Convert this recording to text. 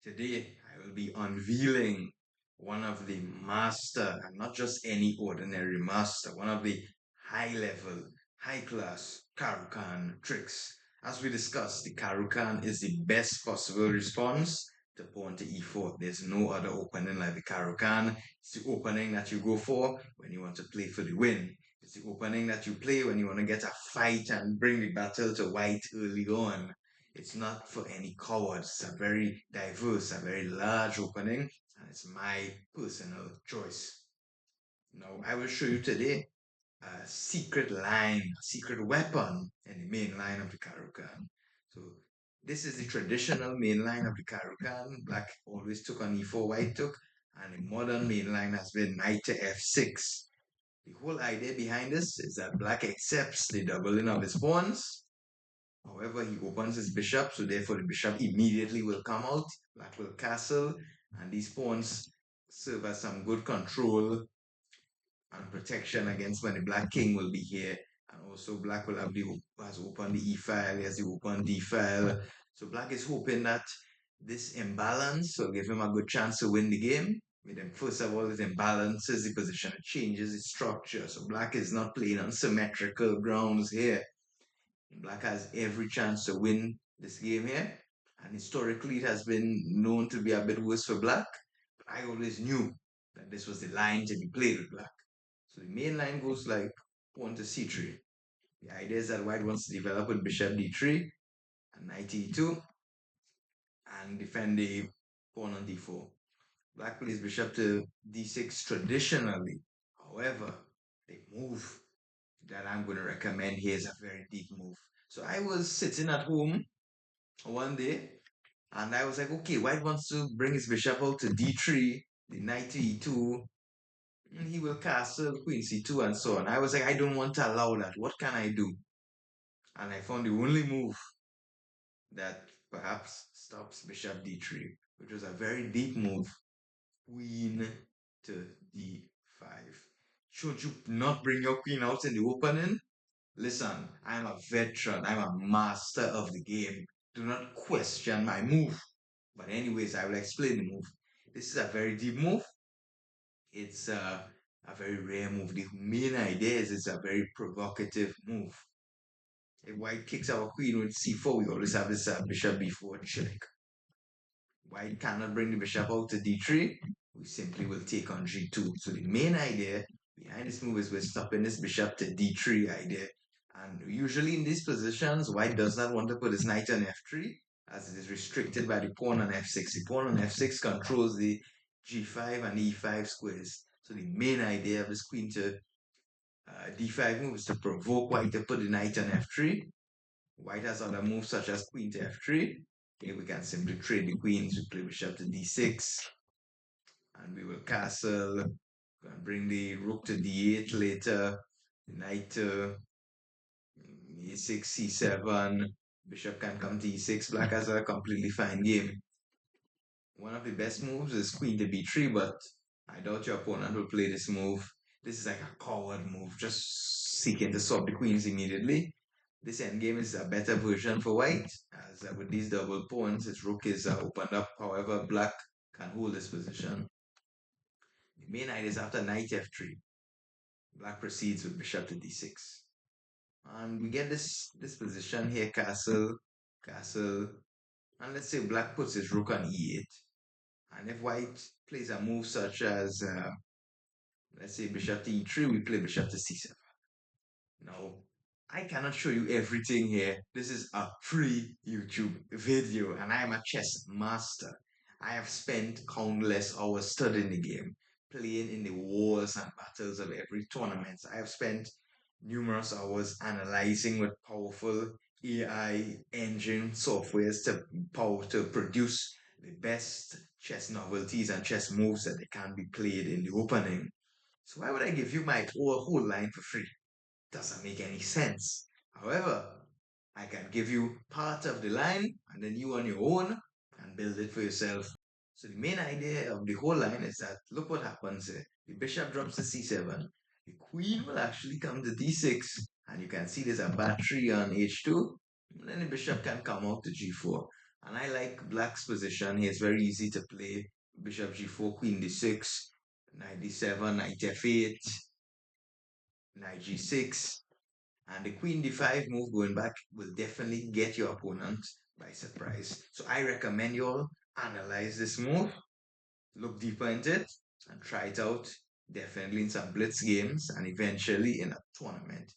Today, I will be unveiling one of the master, and not just any ordinary master, one of the high level, high class Karukan tricks. As we discussed, the Karukan is the best possible response to pawn to e4. There's no other opening like the Karukan. It's the opening that you go for when you want to play for the win. It's the opening that you play when you want to get a fight and bring the battle to white early on. It's not for any cowards. It's a very diverse, a very large opening, and it's my personal choice. Now, I will show you today a secret line, a secret weapon in the main line of the Karukan. So, this is the traditional main line of the Karukan. Black always took on e4, white took, and the modern main line has been knight to f6. The whole idea behind this is that black accepts the doubling of his pawns. However, he opens his bishop, so therefore the bishop immediately will come out. Black will castle, and these pawns serve as some good control and protection against when the black king will be here. And also black will have has opened the e file, he has the open d file. So black is hoping that this imbalance will give him a good chance to win the game. With him, first of all, it imbalances the position, it changes its structure. So black is not playing on symmetrical grounds here. Black has every chance to win this game here. And historically, it has been known to be a bit worse for black. But I always knew that this was the line to be played with black. So the main line goes like pawn to c3. The idea is that white wants to develop with bishop d3 and knight e2 and defend the pawn on d4. Black plays bishop to d6 traditionally. However, the move that I'm going to recommend here is a very deep move. So I was sitting at home one day and I was like, okay, white wants to bring his bishop out to d3, the knight to e2, and he will castle queen c2 and so on. I was like, I don't want to allow that. What can I do? And I found the only move that perhaps stops bishop d3, which was a very deep move. Queen to d5. Should you not bring your queen out in the opening? Listen, I'm a veteran. I'm a master of the game. Do not question my move. But anyways, I will explain the move. This is a very deep move. It's a very rare move. The main idea is it's a very provocative move. If white kicks our queen with c4, we always have this bishop b4 check. White cannot bring the bishop out to d3. We simply will take on g2. So the main idea behind this move is we're stopping this bishop to d3 idea. And usually in these positions, white does not want to put his knight on f3 as it is restricted by the pawn on f6. The pawn on f6 controls the g5 and e5 squares. So the main idea of this queen to d5 move is to provoke white to put the knight on f3. White has other moves such as queen to f3. Here we can simply trade the queens. We play bishop to d6, and we will castle. And bring the rook to d8 later. The knight to e6, c7. Bishop can come to e6. Black has a completely fine game. One of the best moves is queen to b3, but I doubt your opponent will play this move. This is like a coward move, just seeking to swap the queens immediately. This endgame is a better version for white, as with these double pawns, his rook is opened up. However, black can hold this position. The main idea is after knight f3, black proceeds with bishop to d6. And we get this position here, castle, castle, and let's say black puts his rook on e8. And if white plays a move such as, let's say bishop to e3, we play bishop to c7. Now, I cannot show you everything here. This is a free YouTube video and I am a chess master. I have spent countless hours studying the game, playing in the wars and battles of every tournament. I have spent numerous hours analyzing with powerful AI engine softwares to produce the best chess novelties and chess moves that they can be played in the opening. So why would I give you my whole line for free? Doesn't make any sense. However, I can give you part of the line and then you on your own can build it for yourself. So the main idea of the whole line is that look what happens here. The bishop drops to c7. The queen will actually come to d6 and you can see there's a battery on h2 and then the bishop can come out to g4. And I like black's position. He is very easy to play. Bishop g4, queen d6, knight d7, knight f8, knight g6. And the queen d5 move going back will definitely get your opponent by surprise. So I recommend you all analyze this move, look deeper into it, and try it out definitely in some blitz games and eventually in a tournament.